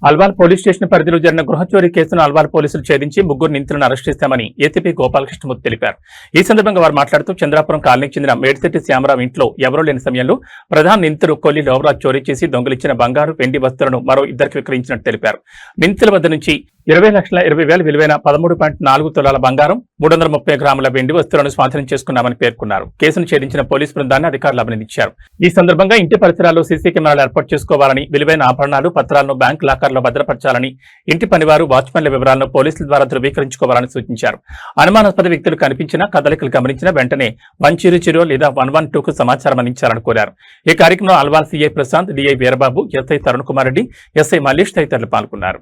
Alwal police station పరిధిలో జరిగిన గృహచోరీ కేసును అల్వాల్ పోలీసులు ఛేదించి ముగ్గురు నిందితులను అరెస్ట్ చేశామని ఏసీపీ గోపాలకృష్ణమూర్తి తెలిపారు. ఈ సందర్భంగా వారు మాట్లాడుతూ చంద్రాపురం కాలనీకి చెందిన మేడ్శెట్టి శ్యామరావు ఇంట్లో ఎవరూ లేని సమయంలో ప్రధాన నిందితుడు కొల్లి లోవరాజ్ చోరీ చేసి దొంగిలించిన బంగారు, వెండి వస్తువులను మరో ఇద్దరికి విక్రయించినట్టు తెలిపారు. నిందితుల వద్ద నుంచి 20,20,000 విలువైన 13.4 తులాల బంగారం, 330 గ్రాముల వెండి వస్తువులను స్వాధీనం చేసుకున్నామని పేర్కొన్నారు. కేసును ఛేదించిన పోలీసు బృందాన్ని అధికారులు అభినందించారు. ఈ సందర్భంగా ఇంటి పరిసరాల్లో సీసీ కెమెరాలు ఏర్పాటు చేసుకోవాలని, విలువైన ఆభరణాలు, పత్రాలను బ్యాంక్ లాకర్లో భద్రపరచాలని, ఇంటి పనివారు, వాచ్మెన్ల వివరాలను పోలీసుల ద్వారా ధృవీకరించుకోవాలని సూచించారు. అనుమానాస్పద వ్యక్తులు కనిపించినా, కదలికలు గమనించిన వెంటనే 100 లేదా 112కు సమాచారం అందించాలని కోరారు. ఈ కార్యక్రమంలో Alwal CI Prashanth, DI Veerababu, SI Tarun Kumar Reddy, SI Mallesh తదితరులు పాల్గొన్నారు.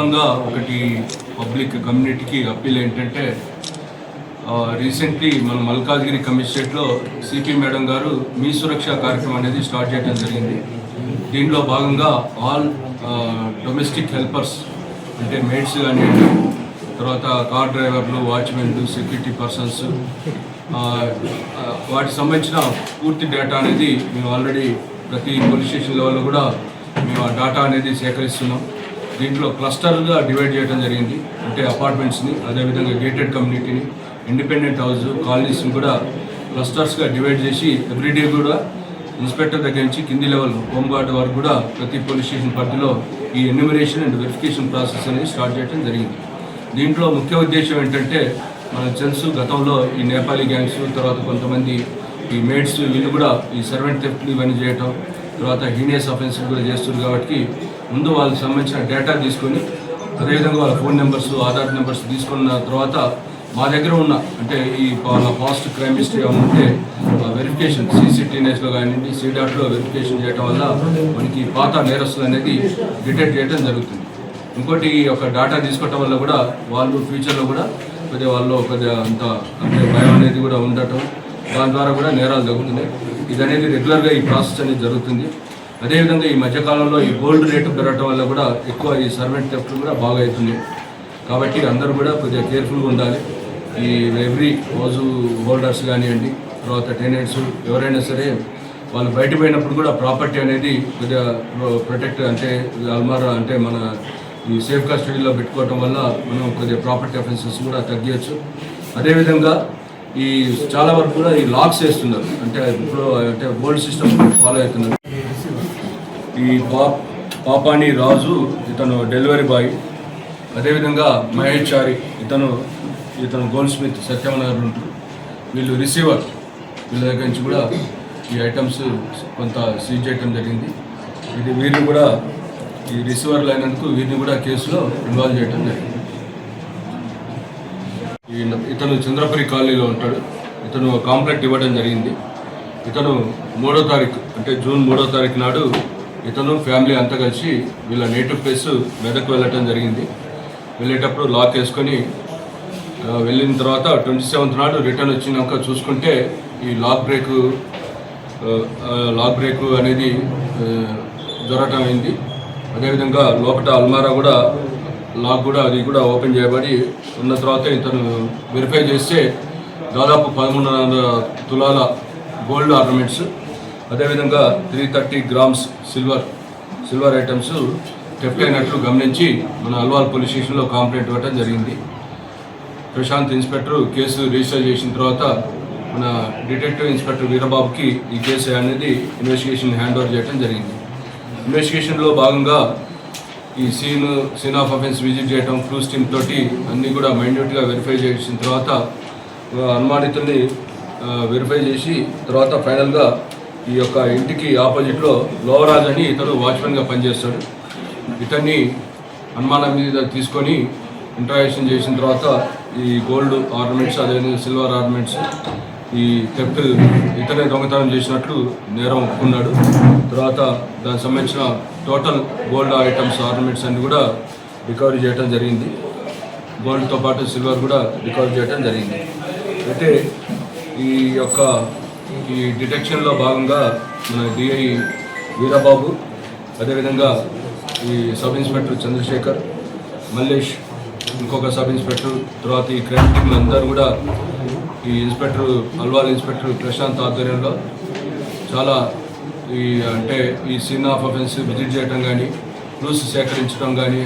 ఒకటి పబ్లిక్ కమ్యూనిటీకి అప్పీల్ ఏంటంటే, రీసెంట్లీ మన మల్కాజ్గిరి కమిషనరేట్లో సిపి మేడం గారు మీ సురక్ష కార్యక్రమం అనేది స్టార్ట్ చేయడం జరిగింది. దీనిలో భాగంగా ఆల్ డొమెస్టిక్ హెల్పర్స్ అంటే మేడ్స్ కానివ్వండి, తర్వాత కార్ డ్రైవర్లు, వాచ్మెన్లు, సెక్యూరిటీ పర్సన్స్, వాటికి సంబంధించిన పూర్తి డేటా అనేది మేము ఆల్రెడీ ప్రతి పోలీస్ స్టేషన్ లెవెల్లో కూడా మేము ఆ డేటా అనేది సేకరిస్తున్నాం. దీంట్లో క్లస్టర్గా డివైడ్ చేయడం జరిగింది. అంటే అపార్ట్మెంట్స్ని, అదేవిధంగా గేటెడ్ కమ్యూనిటీని, ఇండిపెండెంట్ హౌస్, కాలనీస్ని కూడా క్లస్టర్స్గా డివైడ్ చేసి ఎవ్రీడే కూడా ఇన్స్పెక్టర్ దగ్గర నుంచి కింది లెవెల్ హోంగార్డ్ వరకు కూడా ప్రతి పోలీస్ స్టేషన్ పరిధిలో ఈ ఎన్యూమరేషన్ అండ్ వెరిఫికేషన్ ప్రాసెస్ అనేది స్టార్ట్ చేయడం జరిగింది. దీంట్లో ముఖ్య ఉద్దేశం ఏంటంటే, మనకు తెలుసు గతంలో ఈ నేపాలీ గ్యాంగ్స్, తర్వాత కొంతమంది ఈ మేడ్స్ వీళ్ళు కూడా ఈ సర్వెంట్ థెఫ్ట్లు ఇవన్నీ చేయటం, తర్వాత హీనియస్ అఫెన్స్లు కూడా చేస్తున్నారు. కాబట్టి ముందు వాళ్ళకి సంబంధించిన డేటా తీసుకొని, అదేవిధంగా వాళ్ళ ఫోన్ నెంబర్స్, ఆధార్ నెంబర్స్ తీసుకున్న తర్వాత మా దగ్గర ఉన్న అంటే ఈ వాళ్ళ పాస్ట్ క్రైమ్ హిస్టరీ ఉంటే వెరిఫికేషన్ CCTVలో కానివ్వండి, CDATలో వెరిఫికేషన్ చేయడం వల్ల మనకి పాత నేరస్తులు అనేది డిటెక్ట్ చేయడం జరుగుతుంది. ఇంకోటి ఈ యొక్క డేటా తీసుకోవటం వల్ల కూడా వాళ్ళు ఫ్యూచర్లో కూడా కొద్దిగా వాళ్ళు కొద్దిగా అంత అంటే భయం అనేది కూడా ఉండటం, దాని ద్వారా కూడా నేరాలు జరుగుతున్నాయి. ఇది అనేది రెగ్యులర్గా ఈ ప్రాసెస్ అనేది జరుగుతుంది. అదేవిధంగా ఈ మధ్యకాలంలో ఈ గోల్డ్ రేటు పెరగడం వల్ల కూడా ఎక్కువ ఈ సర్వెంట్ థెఫ్ట్లు కూడా బాగా అవుతున్నాయి. కాబట్టి అందరూ కూడా కొద్దిగా కేర్ఫుల్గా ఉండాలి. ఈ ఎవ్రీ హౌస్ హోల్డర్స్ కానివ్వండి, తర్వాత టెనెంట్స్ ఎవరైనా సరే వాళ్ళు బయట పోయినప్పుడు కూడా ప్రాపర్టీ అనేది కొద్దిగా ప్రొటెక్ట్ అంటే అల్మారా అంటే మన ఈ సేఫ్ కస్టడీలో పెట్టుకోవటం వల్ల మనం కొద్దిగా ప్రాపర్టీ అఫెన్సెస్ కూడా తగ్గించచ్చు. అదేవిధంగా ఈ చాలా వరకు కూడా ఈ లాక్స్ వేస్తున్నారు, అంటే ఇప్పుడు అంటే గోల్డ్ సిస్టమ్ ఫాలో అవుతున్నారు. ఈ పాపాని రాజు ఇతను డెలివరీ బాయ్, అదేవిధంగా మహేష్ చారి ఇతను గోల్డ్ స్మిత్ సత్యమనగర్ ఉంటారు. వీళ్ళు రిసీవర్, వీళ్ళ దగ్గర నుంచి కూడా ఈ ఐటమ్స్ కొంత సీజ్ చేయడం జరిగింది. వీరిని కూడా ఈ రిసీవర్లు అయినందుకు వీరిని కూడా కేసులో ఇన్వాల్వ్ చేయడం జరిగింది. ఇతను చంద్రపురి కాలనీలో ఉంటాడు. ఇతను కాంప్లైంట్ ఇవ్వడం జరిగింది. ఇతను 3వ తారీఖు అంటే జూన్ 3వ తారీఖు నాడు ఇతను ఫ్యామిలీ అంతా కలిసి వీళ్ళ నేటివ్ ప్లేస్ మెదక్ వెళ్ళటం జరిగింది. వెళ్ళేటప్పుడు లాక్ వేసుకొని వెళ్ళిన తర్వాత 27th నాడు రిటర్న్ వచ్చినాక చూసుకుంటే ఈ లాక్ బ్రేక్ అనేది జరగటం అయింది. అదేవిధంగా లోపల అల్మారా కూడా లాక్ కూడా అది కూడా ఓపెన్ చేయబడి ఉన్న తర్వాత ఇతను వెరిఫై చేస్తే దాదాపు 1300 తులాల గోల్డ్ ఆర్నమెంట్స్, అదేవిధంగా 330 గ్రామ్స్ సిల్వర్ ఐటమ్స్ థెఫ్ట్ అయినట్లు గమనించి మన అల్వాల్ పోలీస్ స్టేషన్లో కంప్లైంట్ ఇవ్వడం జరిగింది. ప్రశాంత్ ఇన్స్పెక్టర్ కేసు రిజిస్టర్ చేసిన తర్వాత మన డిటెక్టివ్ ఇన్స్పెక్టర్ వీరబాబుకి ఈ కేసు అనేది ఇన్వెస్టిగేషన్ హ్యాండ్ ఓవర్ చేయడం జరిగింది. ఇన్వెస్టిగేషన్లో భాగంగా ఈ సీన్ ఆఫ్ అఫెన్స్ విజిట్ చేయడం, క్రూస్ టీమ్ తోటి అన్నీ కూడా మైన్యూట్గా వెరిఫై చేసిన తర్వాత అనుమానితుల్ని వెరిఫై చేసి తర్వాత ఫైనల్గా ఈ యొక్క ఇంటికి ఆపోజిట్లో లోవరాజ్ అని ఇతను వాచ్మెన్గా పనిచేస్తాడు. ఇతన్ని అనుమానం మీద తీసుకొని ఇంటరాక్షన్ చేసిన తర్వాత ఈ గోల్డ్ ఆర్నమెంట్స్, అదేవిధంగా సిల్వర్ ఆర్నమెంట్స్, ఈ థెఫ్ట్ ఇతనే దొంగతనం చేసినట్లు నేరం ఒప్పుకున్నాడు. తర్వాత దానికి సంబంధించిన టోటల్ గోల్డ్ ఐటమ్స్, ఆర్నమెంట్స్ అన్ని కూడా రికవరీ చేయడం జరిగింది. గోల్డ్తో పాటు సిల్వర్ కూడా రికవరీ చేయడం జరిగింది. అయితే ఈ యొక్క ఈ డిటెక్షన్లో భాగంగా మన డిఐ వీరబాబు, అదేవిధంగా ఈ సబ్ ఇన్స్పెక్టర్ చంద్రశేఖర్, మల్లేష్, ఇంకొక సబ్ ఇన్స్పెక్టర్, తర్వాత ఈ క్రైమ్ టీమ్ అందరూ కూడా ఈ ఇన్స్పెక్టర్ అల్వాల్ ఇన్స్పెక్టర్ ప్రశాంత్ ఆధ్వర్యంలో చాలా ఈ అంటే ఈ సీన్ ఆఫ్ అఫెన్స్ విజిట్ చేయడం కానీ, క్లూస్ సేకరించడం కానీ